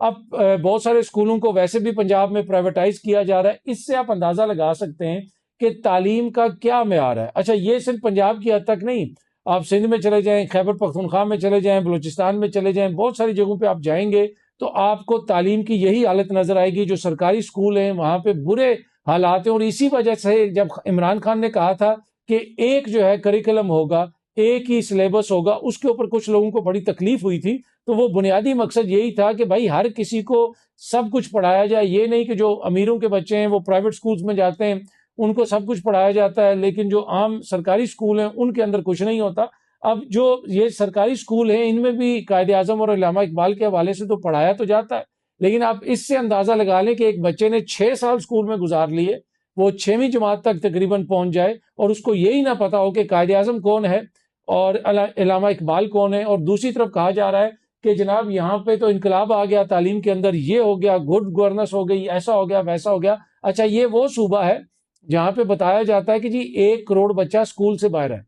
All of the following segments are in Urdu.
اب بہت سارے اسکولوں کو ویسے بھی پنجاب میں پرائیویٹائز کیا جا رہا ہے. اس سے آپ اندازہ لگا سکتے ہیں کہ تعلیم کا کیا معیار ہے. اچھا یہ صرف پنجاب کی حد تک نہیں، آپ سندھ میں چلے جائیں، خیبر پختونخوا میں چلے جائیں، بلوچستان میں چلے جائیں، بہت ساری جگہوں پہ آپ جائیں گے تو آپ کو تعلیم کی یہی حالت نظر آئے گی. جو سرکاری اسکول ہیں وہاں پہ برے حالات ہیں. اور اسی وجہ سے جب عمران خان نے کہا تھا کہ ایک جو ہے کریکلم ہوگا، ایک ہی سلیبس ہوگا، اس کے اوپر کچھ لوگوں کو بڑی تکلیف ہوئی تھی. تو وہ بنیادی مقصد یہی تھا کہ بھائی ہر کسی کو سب کچھ پڑھایا جائے. یہ نہیں کہ جو امیروں کے بچے ہیں وہ پرائیویٹ سکولز میں جاتے ہیں ان کو سب کچھ پڑھایا جاتا ہے، لیکن جو عام سرکاری سکول ہیں ان کے اندر کچھ نہیں ہوتا. اب جو یہ سرکاری سکول ہیں ان میں بھی قائد اعظم اور علامہ اقبال کے حوالے سے تو پڑھایا تو جاتا ہے، لیکن آپ اس سے اندازہ لگا لیں کہ ایک بچے نے 6 سال سکول میں گزار لیے، وہ 6ویں جماعت تک تقریباً پہنچ جائے اور اس کو یہی نہ پتا ہو کہ قائد اعظم کون ہے اور علامہ اقبال کون ہے. اور دوسری طرف کہا جا رہا ہے کہ جناب یہاں پہ تو انقلاب آ گیا تعلیم کے اندر، یہ ہو گیا، گڈ گورننس ہو گئی، ایسا ہو گیا ویسا ہو گیا. اچھا یہ وہ صوبہ ہے جہاں پہ بتایا جاتا ہے کہ جی 1 کروڑ بچہ سکول سے باہر ہے.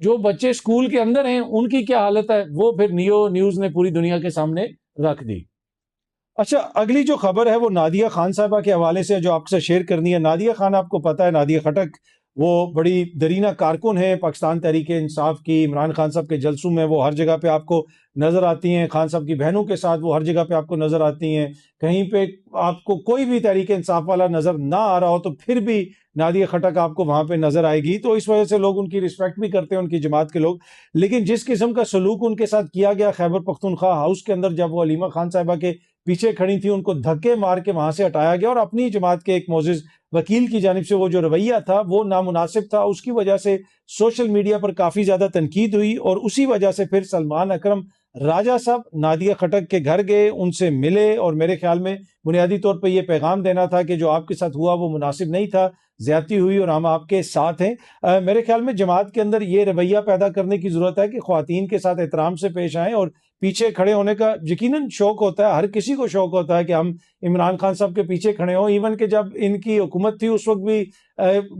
جو بچے سکول کے اندر ہیں ان کی کیا حالت ہے وہ پھر نیوز نے پوری دنیا کے سامنے رکھ دی. اچھا اگلی جو خبر ہے وہ نادیہ خان صاحبہ کے حوالے سے جو آپ سے شیئر کرنی ہے. نادیہ خان آپ کو پتہ ہے، نادیہ خٹک وہ بڑی درینہ کارکن ہے پاکستان تحریک انصاف کی. عمران خان صاحب کے جلسوں میں وہ ہر جگہ پہ آپ کو نظر آتی ہیں، خان صاحب کی بہنوں کے ساتھ وہ ہر جگہ پہ آپ کو نظر آتی ہیں. کہیں پہ آپ کو کوئی بھی تحریک انصاف والا نظر نہ آ رہا ہو تو پھر بھی نادیہ خٹک آپ کو وہاں پہ نظر آئے گی. تو اس وجہ سے لوگ ان کی رسپیکٹ بھی کرتے ہیں، ان کی جماعت کے لوگ. لیکن جس قسم کا سلوک ان کے ساتھ کیا گیا خیبر پختونخوا ہاؤس کے اندر، جب وہ علیمہ خان صاحبہ کے پیچھے کھڑی تھی، ان کو دھکے مار کے وہاں سے ہٹایا گیا اور اپنی جماعت کے ایک معزز وکیل کی جانب سے وہ جو رویہ تھا وہ نامناسب تھا. اس کی وجہ سے سوشل میڈیا پر کافی زیادہ تنقید ہوئی اور اسی وجہ سے پھر سلمان اکرم راجہ صاحب نادیہ خٹک کے گھر گئے، ان سے ملے اور میرے خیال میں بنیادی طور پہ یہ پیغام دینا تھا کہ جو آپ کے ساتھ ہوا وہ مناسب نہیں تھا، زیادتی ہوئی اور ہم آپ کے ساتھ ہیں. میرے خیال میں جماعت کے اندر یہ رویہ پیدا کرنے کی ضرورت ہے کہ خواتین کے ساتھ احترام سے پیش آئیں. اور پیچھے کھڑے ہونے کا یقیناً شوق ہوتا ہے، ہر کسی کو شوق ہوتا ہے کہ ہم عمران خان صاحب کے پیچھے کھڑے ہوں. ایون کہ جب ان کی حکومت تھی اس وقت بھی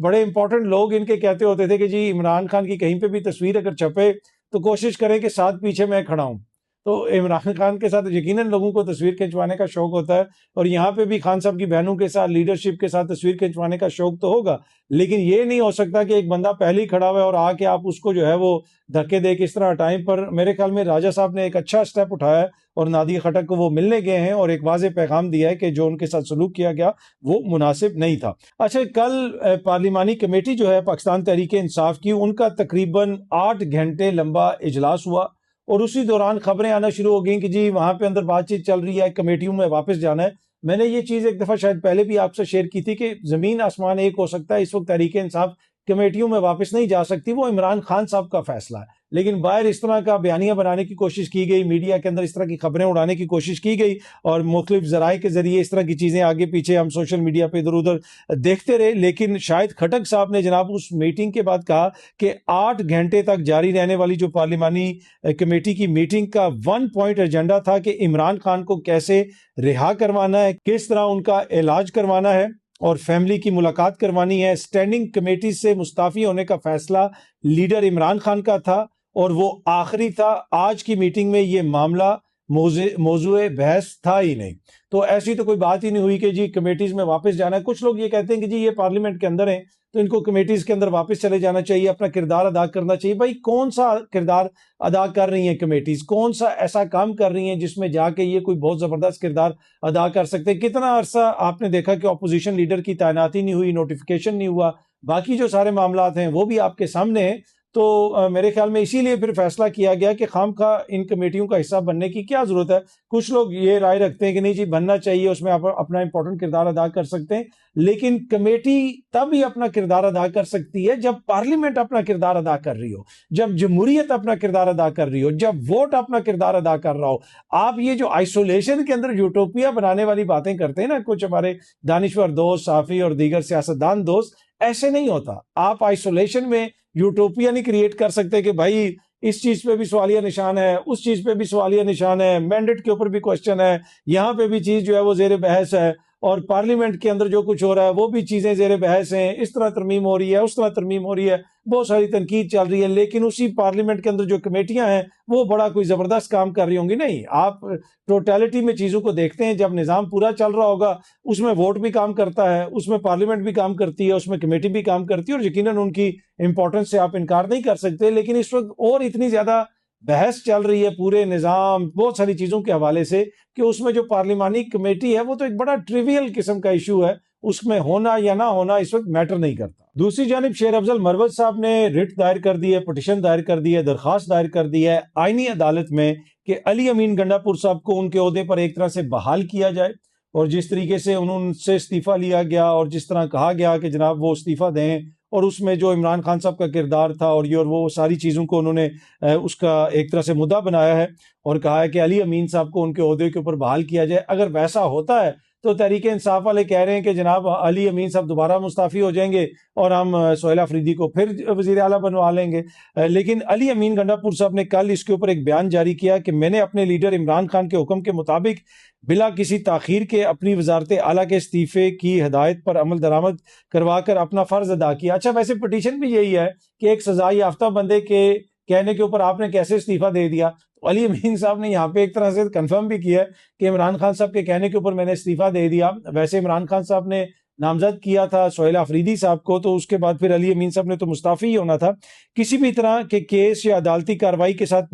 بڑے امپورٹنٹ لوگ ان کے کہتے ہوتے تھے کہ جی عمران خان کی کہیں پہ بھی تصویر اگر چھپے تو کوشش کریں کہ ساتھ پیچھے میں کھڑا ہوں. تو عمران خان کے ساتھ یقیناً لوگوں کو تصویر کھنچوانے کا شوق ہوتا ہے، اور یہاں پہ بھی خان صاحب کی بہنوں کے ساتھ لیڈرشپ کے ساتھ تصویر کھنچوانے کا شوق تو ہوگا. لیکن یہ نہیں ہو سکتا کہ ایک بندہ پہلے ہی کھڑا ہوا ہے اور آ کے آپ اس کو جو ہے وہ دھکے دے کے اس طرح ہٹائیں. پر میرے خیال میں راجہ صاحب نے ایک اچھا سٹیپ اٹھایا ہے اور نادیہ خٹک کو وہ ملنے گئے ہیں اور ایک واضح پیغام دیا ہے کہ جو ان کے ساتھ سلوک کیا گیا وہ مناسب نہیں تھا. اچھا کل پارلیمانی کمیٹی جو ہے پاکستان تحریک انصاف کی، ان کا تقریباً 8 گھنٹے لمبا اجلاس ہوا اور اسی دوران خبریں آنا شروع ہو گئیں کہ جی وہاں پہ اندر بات چیت چل رہی ہے، کمیٹیوں میں واپس جانا ہے. میں نے یہ چیز ایک دفعہ شاید پہلے بھی آپ سے شیئر کی تھی کہ زمین آسمان ایک ہو سکتا ہے. اس وقت تحریک انصاف کمیٹیوں میں واپس نہیں جا سکتی، وہ عمران خان صاحب کا فیصلہ ہے. لیکن باہر اس طرح کا بیانیہ بنانے کی کوشش کی گئی، میڈیا کے اندر اس طرح کی خبریں اڑانے کی کوشش کی گئی اور مختلف ذرائع کے ذریعے اس طرح کی چیزیں آگے پیچھے ہم سوشل میڈیا پہ ادھر ادھر دیکھتے رہے. لیکن شاید خٹک صاحب نے جناب اس میٹنگ کے بعد کہا کہ 8 گھنٹے تک جاری رہنے والی جو پارلیمانی کمیٹی کی میٹنگ کا 1 پوائنٹ ایجنڈا تھا کہ عمران خان کو کیسے رہا کروانا ہے، کس طرح ان کا علاج کروانا ہے اور فیملی کی ملاقات کروانی ہے. اسٹینڈنگ کمیٹی سے مستعفی ہونے کا فیصلہ لیڈر عمران خان کا تھا اور وہ آخری تھا. آج کی میٹنگ میں یہ معاملہ موضوع بحث تھا ہی نہیں. تو ایسی تو کوئی بات ہی نہیں ہوئی کہ جی کمیٹیز میں واپس جانا ہے. کچھ لوگ یہ کہتے ہیں کہ جی یہ پارلیمنٹ کے اندر ہیں تو ان کو کمیٹیز کے اندر واپس چلے جانا چاہیے، اپنا کردار ادا کرنا چاہیے. بھائی کون سا کردار ادا کر رہی ہیں کمیٹیز، کون سا ایسا کام کر رہی ہیں جس میں جا کے یہ کوئی بہت زبردست کردار ادا کر سکتے ہیں؟ کتنا عرصہ آپ نے دیکھا کہ اپوزیشن لیڈر کی تعیناتی نہیں ہوئی، نوٹیفیکیشن نہیں ہوا، باقی جو سارے معاملات ہیں وہ بھی آپ کے سامنے ہیں. تو میرے خیال میں اسی لیے پھر فیصلہ کیا گیا کہ خام خواہ ان کمیٹیوں کا حصہ بننے کی کیا ضرورت ہے. کچھ لوگ یہ رائے رکھتے ہیں کہ نہیں جی بننا چاہیے، اس میں آپ اپنا امپورٹنٹ کردار ادا کر سکتے ہیں. لیکن کمیٹی تب ہی اپنا کردار ادا کر سکتی ہے جب پارلیمنٹ اپنا کردار ادا کر رہی ہو، جب جمہوریت اپنا کردار ادا کر رہی ہو، جب ووٹ اپنا کردار ادا کر رہا ہو. آپ یہ جو آئسولیشن کے اندر یوٹوپیا بنانے والی باتیں کرتے ہیں نا کچھ ہمارے دانشور دوست، صحافی اور دیگر سیاستدان دوست، ایسے نہیں ہوتا. آپ آئسولیشن میں یوٹوپیا نہیں کریٹ کر سکتے کہ بھائی اس چیز پہ بھی سوالیہ نشان ہے، اس چیز پہ بھی سوالیہ نشان ہے، مینڈیٹ کے اوپر بھی کوشچن ہے، یہاں پہ بھی چیز جو ہے وہ زیر بحث ہے، اور پارلیمنٹ کے اندر جو کچھ ہو رہا ہے وہ بھی چیزیں زیر بحث ہیں، اس طرح ترمیم ہو رہی ہے، اس طرح ترمیم ہو رہی ہے، بہت ساری تنقید چل رہی ہے، لیکن اسی پارلیمنٹ کے اندر جو کمیٹیاں ہیں وہ بڑا کوئی زبردست کام کر رہی ہوں گی نہیں. آپ ٹوٹیلٹی میں چیزوں کو دیکھتے ہیں، جب نظام پورا چل رہا ہوگا اس میں ووٹ بھی کام کرتا ہے، اس میں پارلیمنٹ بھی کام کرتی ہے، اس میں کمیٹی بھی کام کرتی ہے، اور یقیناً ان کی امپورٹنس سے آپ انکار نہیں کر سکتے. لیکن اس وقت اور اتنی زیادہ بحث چل رہی ہے پورے نظام بہت ساری چیزوں کے حوالے سے کہ اس میں جو پارلیمانی کمیٹی ہے وہ تو ایک بڑا ٹریویل قسم کا ایشو ہے، اس میں ہونا یا نہ ہونا اس وقت میٹر نہیں کرتا. دوسری جانب شیر افضل مروت صاحب نے رٹ دائر کر دی ہے، پٹیشن دائر کر دی ہے، درخواست دائر کر دی ہے آئینی عدالت میں کہ علی امین گنڈا پور صاحب کو ان کے عہدے پر ایک طرح سے بحال کیا جائے، اور جس طریقے سے انہوں سے استعفیٰ لیا گیا اور جس طرح کہا گیا کہ جناب وہ استعفیٰ دیں، اور اس میں جو عمران خان صاحب کا کردار تھا اور یہ اور وہ ساری چیزوں کو انہوں نے اس کا ایک طرح سے مدعا بنایا ہے اور کہا ہے کہ علی امین صاحب کو ان کے عہدے کے اوپر بحال کیا جائے. اگر ویسا ہوتا ہے تو تحریک انصاف والے کہہ رہے ہیں کہ جناب علی امین صاحب دوبارہ مستعفی ہو جائیں گے اور ہم سہیل آفریدی کو پھر وزیر اعلیٰ بنوا لیں گے. لیکن علی امین گنڈا پور صاحب نے کل اس کے اوپر ایک بیان جاری کیا کہ میں نے اپنے لیڈر عمران خان کے حکم کے مطابق بلا کسی تاخیر کے اپنی وزارت اعلیٰ کے استعفے کی ہدایت پر عمل درآمد کروا کر اپنا فرض ادا کیا. اچھا، ویسے پٹیشن بھی یہی ہے کہ ایک سزا یافتہ بندے کے کہنے کے اوپر آپ نے کیسے استعفیٰ دے دیا. علی امین صاحب نے یہاں پہ ایک طرح سے کنفرم بھی کیا ہے کہ عمران خان صاحب کے کہنے کے اوپر میں نے استعفیٰ دے دیا. ویسے عمران خان صاحب نے نامزد کیا تھا سہیل آفریدی صاحب کو، تو اس کے بعد پھر علی امین صاحب نے تو مستعفی ہی ہونا تھا. کسی بھی طرح کے کیس یا عدالتی کارروائی کے ساتھ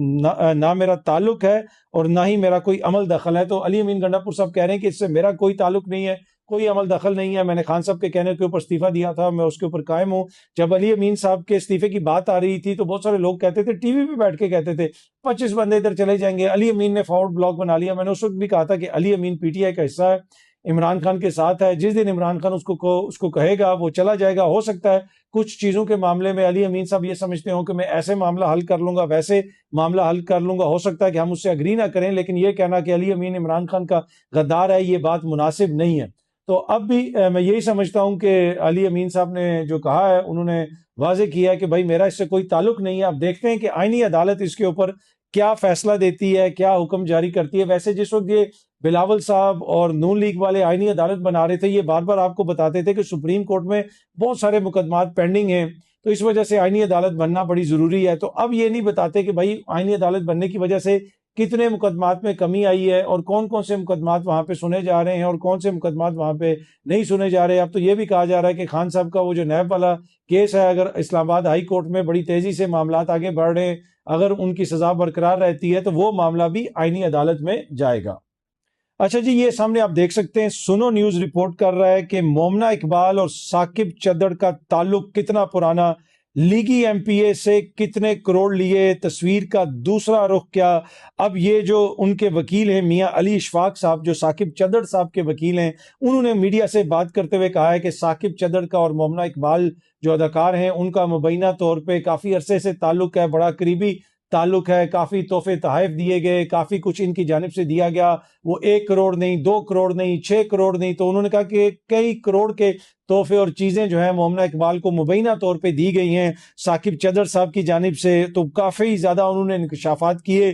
نہ میرا تعلق ہے اور نہ ہی میرا کوئی عمل دخل ہے. تو علی امین گنڈا پور صاحب کہہ رہے ہیں کہ اس سے میرا کوئی تعلق نہیں ہے، کوئی عمل دخل نہیں ہے، میں نے خان صاحب کے کہنے کے اوپر استعفیٰ دیا تھا، میں اس کے اوپر قائم ہوں. جب علی امین صاحب کے استعفے کی بات آ رہی تھی تو بہت سارے لوگ کہتے تھے، ٹی وی پہ بیٹھ کے کہتے تھے 25 بندے ادھر چلے جائیں گے، علی امین نے فارورڈ بلاک بنا لیا. میں نے اس وقت بھی کہا تھا کہ علی امین پی ٹی آئی کا حصہ ہے، عمران خان کے ساتھ ہے، جس دن عمران خان اس کو کہے گا وہ چلا جائے گا. ہو سکتا ہے کچھ چیزوں کے معاملے میں علی امین صاحب یہ سمجھتے ہوں کہ میں ایسے معاملہ حل کر لوں گا، ویسے معاملہ حل کر لوں گا، ہو سکتا ہے کہ ہم اس سے اگری نہ کریں، لیکن یہ کہنا کہ علی امین عمران خان کا غدار ہے، یہ بات مناسب نہیں ہے. تو اب بھی میں یہی سمجھتا ہوں کہ علی امین صاحب نے جو کہا ہے انہوں نے واضح کیا ہے کہ بھائی میرا اس سے کوئی تعلق نہیں ہے. اب دیکھتے ہیں کہ آئینی عدالت اس کے اوپر کیا فیصلہ دیتی ہے، کیا حکم جاری کرتی ہے. ویسے جس وقت یہ بلاول صاحب اور نون لیگ والے آئینی عدالت بنا رہے تھے، یہ بار بار آپ کو بتاتے تھے کہ سپریم کورٹ میں بہت سارے مقدمات پینڈنگ ہیں، تو اس وجہ سے آئینی عدالت بننا بڑی ضروری ہے. تو اب یہ نہیں بتاتے کہ بھائی آئینی عدالت بننے کی وجہ سے کتنے مقدمات میں کمی آئی ہے اور کون کون سے مقدمات وہاں پہ سنے جا رہے ہیں اور کون سے مقدمات وہاں پہ نہیں سنے جا رہے. اب تو یہ بھی کہا جا رہا ہے کہ خان صاحب کا وہ جو نیب والا کیس ہے، اگر اسلام آباد ہائی کورٹ میں بڑی تیزی سے معاملات آگے بڑھ رہے ہیں، اگر ان کی سزا برقرار رہتی ہے تو وہ معاملہ بھی آئینی عدالت میں جائے گا. اچھا جی، یہ سامنے آپ دیکھ سکتے ہیں، سنو نیوز رپورٹ کر رہا ہے کہ مومنہ اقبال اور ثاقب چدر کا تعلق کتنا پرانا، لیگی ایم پی اے سے کتنے کروڑ لیے، تصویر کا دوسرا رخ کیا. اب یہ جو ان کے وکیل ہیں میاں علی اشفاق صاحب، جو ثاقب چدر صاحب کے وکیل ہیں، انہوں نے میڈیا سے بات کرتے ہوئے کہا ہے کہ ثاقب چدر کا اور مومنہ اقبال جو اداکار ہیں ان کا مبینہ طور پہ کافی عرصے سے تعلق ہے، بڑا قریبی تعلق ہے، کافی تحفے تحائف دیے گئے، کافی کچھ ان کی جانب سے دیا گیا. وہ 1 کروڑ نہیں، 2 کروڑ نہیں، 6 کروڑ نہیں. تو انہوں نے کہا کہ کئی کروڑ کے تحفے اور چیزیں جو ہیں مومنہ اقبال کو مبینہ طور پہ دی گئی ہیں ثاقب چدر صاحب کی جانب سے. تو کافی زیادہ انہوں نے انکشافات کیے،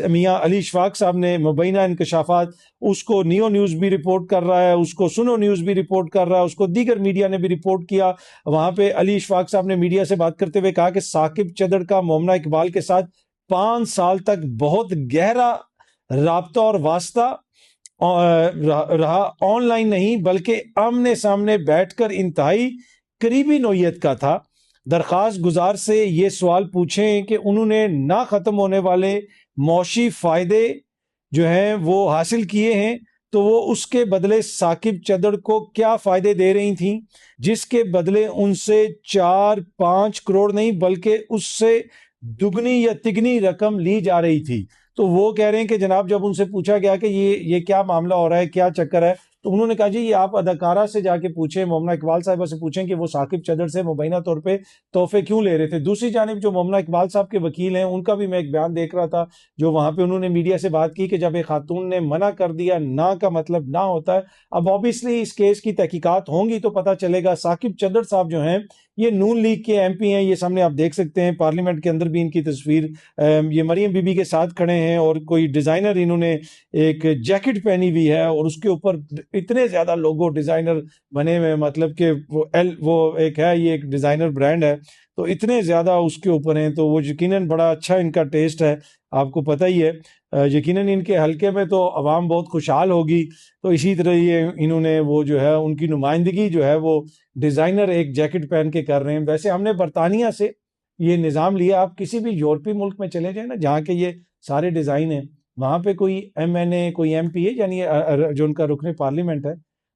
میاں علی اشفاق صاحب نے مبینہ انکشافات. اس کو نیو نیوز بھی رپورٹ کر رہا ہے، اس کو سنو نیوز بھی رپورٹ کر رہا ہے، اس کو دیگر میڈیا نے بھی رپورٹ کیا. وہاں پہ علی اشفاق صاحب نے میڈیا سے بات کرتے ہوئے کہا کہ ثاقب چدر کا مومنہ اقبال کے ساتھ 5 سال تک بہت گہرا رابطہ اور واسطہ رہا، آن لائن نہیں بلکہ آمنے سامنے بیٹھ کر انتہائی قریبی نوعیت کا تھا. درخواست گزار سے یہ سوال پوچھیں کہ انہوں نے نہ ختم ہونے والے معاشی فائدے جو ہیں وہ حاصل کیے ہیں تو وہ اس کے بدلے ثاقب چدر کو کیا فائدے دے رہی تھیں، جس کے بدلے ان سے 4-5 کروڑ نہیں بلکہ اس سے دگنی یا تگنی رقم لی جا رہی تھی. تو وہ کہہ رہے ہیں کہ جناب جب ان سے پوچھا گیا کہ یہ کیا معاملہ ہو رہا ہے، کیا چکر ہے، تو انہوں نے کہا جی یہ آپ اداکارہ سے جا کے پوچھیں، مومنہ اقبال صاحبہ سے پوچھیں کہ وہ ثاقب چدر سے مبینہ طور پہ تحفے کیوں لے رہے تھے. دوسری جانب جو مومنہ اقبال صاحب کے وکیل ہیں ان کا بھی میں ایک بیان دیکھ رہا تھا، جو وہاں پہ انہوں نے میڈیا سے بات کی کہ جب ایک خاتون نے منع کر دیا، نہ کا مطلب نہ ہوتا ہے. اب آبویسلی اس کیس کی تحقیقات ہوں گی تو پتہ چلے گا. ثاقب چدر صاحب جو ہیں یہ نون لیگ کے ایم پی ہیں، یہ سامنے آپ دیکھ سکتے ہیں، پارلیمنٹ کے اندر بھی ان کی تصویر، یہ مریم بی بی کے ساتھ کھڑے ہیں اور کوئی ڈیزائنر انہوں نے ایک جیکٹ پہنی ہوئی ہے اور اس کے اوپر اتنے زیادہ لوگو ڈیزائنر بنے ہوئے، مطلب کہ وہ ایک ہے، یہ ایک ڈیزائنر برانڈ ہے، تو اتنے زیادہ اس کے اوپر ہیں، تو وہ یقیناً بڑا اچھا ان کا ٹیسٹ ہے، آپ کو پتہ ہی ہے۔ یقیناً ان کے حلقے میں تو عوام بہت خوشحال ہوگی، تو اسی طرح یہ انہوں نے وہ جو ہے ان کی نمائندگی جو ہے وہ ڈیزائنر ایک جیکٹ پہن کے کر رہے ہیں۔ ویسے ہم نے برطانیہ سے یہ نظام لیا، آپ کسی بھی یورپی ملک میں چلے جائیں نا جہاں کے یہ سارے ڈیزائن ہیں، وہاں پہ کوئی ایم این اے، کوئی ایم پی اے، یعنی جو ان کا رکن پارلیمنٹ ہے،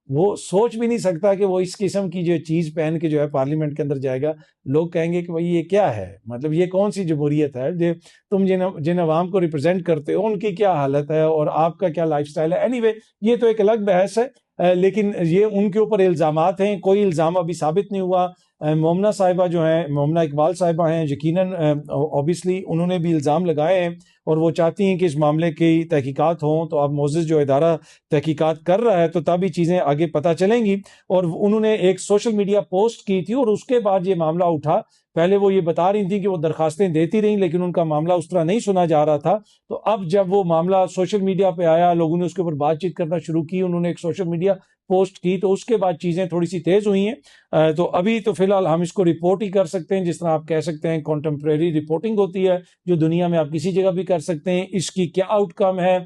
وہ سوچ بھی نہیں سکتا کہ وہ اس قسم کی جو چیز پہن کے جو ہے پارلیمنٹ کے اندر جائے گا۔ لوگ کہیں گے کہ بھائی یہ کیا ہے، مطلب یہ کون سی جمہوریت ہے، تم جن عوام کو ریپرزینٹ کرتے ہو ان کی کیا حالت ہے اور آپ کا کیا لائف سٹائل ہے۔ اینی وے یہ تو ایک الگ بحث ہے، لیکن یہ ان کے اوپر الزامات ہیں، کوئی الزام ابھی ثابت نہیں ہوا۔ مومنہ صاحبہ جو ہیں، مومنہ اقبال صاحبہ ہیں، یقیناً اوبیسلی انہوں نے بھی الزام لگائے ہیں اور وہ چاہتی ہیں کہ اس معاملے کی تحقیقات ہوں، تو اب موزز جو ادارہ تحقیقات کر رہا ہے تو تبھی چیزیں آگے پتہ چلیں گی۔ اور انہوں نے ایک سوشل میڈیا پوسٹ کی تھی اور اس کے بعد یہ معاملہ اٹھا۔ پہلے وہ یہ بتا رہی تھیں کہ وہ درخواستیں دیتی رہیں لیکن ان کا معاملہ اس طرح نہیں سنا جا رہا تھا، تو اب جب وہ معاملہ سوشل میڈیا پہ آیا، لوگوں نے اس کے اوپر بات چیت کرنا شروع کی، انہوں نے ایک سوشل میڈیا پوسٹ کی، تو اس کے بعد چیزیں تھوڑی سی تیز ہوئی ہیں۔ تو ابھی تو فی الحال ہم اس کو رپورٹ ہی کر سکتے ہیں، جس طرح آپ کہہ سکتے ہیں کنٹمپریری رپورٹنگ ہوتی ہے جو دنیا میں آپ کسی جگہ بھی کر سکتے ہیں۔ اس کی کیا آؤٹ کم ہے،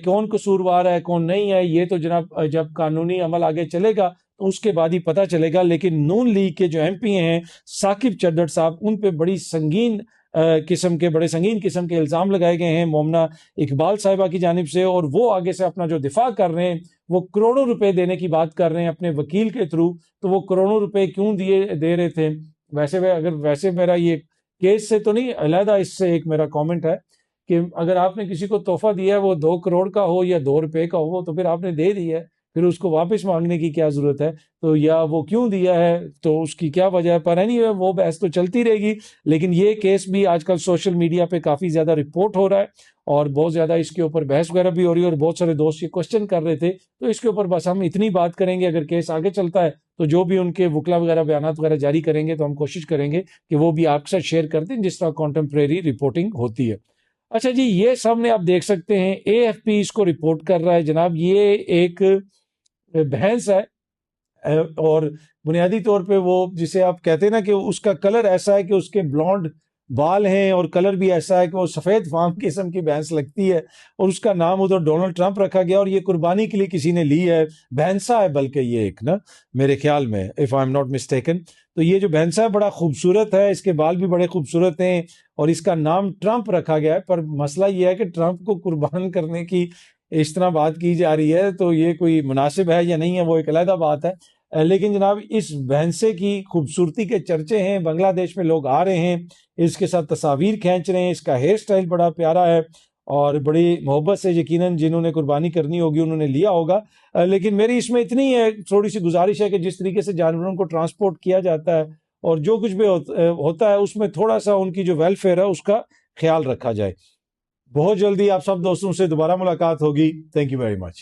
کون قصوروار ہے کون نہیں ہے، یہ تو جناب جب قانونی عمل آگے چلے گا تو اس کے بعد ہی پتہ چلے گا۔ لیکن نون لیگ کے جو ایم پی ہیں ثاقب چڈڑ صاحب، ان پہ بڑے سنگین قسم کے الزام لگائے گئے ہیں مومنہ اقبال صاحبہ کی جانب سے، اور وہ آگے سے اپنا جو دفاع کر رہے ہیں، وہ کروڑوں روپے دینے کی بات کر رہے ہیں اپنے وکیل کے تھرو۔ تو وہ کروڑوں روپے کیوں دے رہے تھے؟ ویسے میرا یہ کیس سے تو نہیں، علیحدہ اس سے ایک میرا کامنٹ ہے کہ اگر آپ نے کسی کو تحفہ دیا ہے، وہ 2 کروڑ کا ہو یا 2 روپے کا ہو، تو پھر آپ نے دے دیا ہے، پھر اس کو واپس مانگنے کی کیا ضرورت ہے؟ تو یا وہ کیوں دیا ہے، تو اس کی کیا وجہ ہے؟ پر اینی وہ بحث تو چلتی رہے گی۔ لیکن یہ کیس بھی آج کل سوشل میڈیا پہ کافی زیادہ رپورٹ ہو رہا ہے اور بہت زیادہ اس کے اوپر بحث وغیرہ بھی ہو رہی ہے، اور بہت سارے دوست یہ کوشچن کر رہے تھے، تو اس کے اوپر بس ہم اتنی بات کریں گے۔ اگر کیس آگے چلتا ہے تو جو بھی ان کے وکلا وغیرہ بیانات وغیرہ جاری کریں گے تو ہم کوشش کریں گے کہ وہ بھی آپ کے ساتھ شیئر کر دیں جس طرح کنٹمپریری رپورٹنگ ہوتی ہے۔ اچھا جی، یہ سامنے آپ دیکھ سکتے ہیں، اے ایف پی اس کو رپورٹ کر رہا ہے جناب۔ یہ ایک بھینس ہے اور بنیادی طور پہ وہ جسے آپ کہتے ہیں نا کہ اس کا کلر ایسا ہے کہ اس کے بلونڈ بال ہیں، اور کلر بھی ایسا ہے کہ وہ سفید فام قسم کی بھینس لگتی ہے، اور اس کا نام ادھر ڈونلڈ ٹرمپ رکھا گیا، اور یہ قربانی کے لیے کسی نے لی ہے۔ بھینسا ہے بلکہ یہ ایک نا، میرے خیال میں if I'm not mistaken، تو یہ جو بھینسا ہے بڑا خوبصورت ہے، اس کے بال بھی بڑے خوبصورت ہیں اور اس کا نام ٹرمپ رکھا گیا ہے۔ پر مسئلہ یہ ہے کہ ٹرمپ کو قربان کرنے کی اس طرح بات کی جا رہی ہے، تو یہ کوئی مناسب ہے یا نہیں ہے وہ ایک علیحدہ بات ہے۔ لیکن جناب اس بھینسے کی خوبصورتی کے چرچے ہیں، بنگلہ دیش میں لوگ آ رہے ہیں، اس کے ساتھ تصاویر کھینچ رہے ہیں، اس کا ہیئر سٹائل بڑا پیارا ہے اور بڑی محبت سے یقیناً جنہوں نے قربانی کرنی ہوگی انہوں نے لیا ہوگا۔ لیکن میری اس میں اتنی ہے تھوڑی سی گزارش ہے کہ جس طریقے سے جانوروں کو ٹرانسپورٹ کیا جاتا ہے اور جو کچھ بھی ہوتا ہے اس میں تھوڑا سا ان کی جو ویلفیئر ہے اس کا خیال رکھا جائے۔ بہت جلدی آپ سب دوستوں سے دوبارہ ملاقات ہوگی۔ Thank you very much.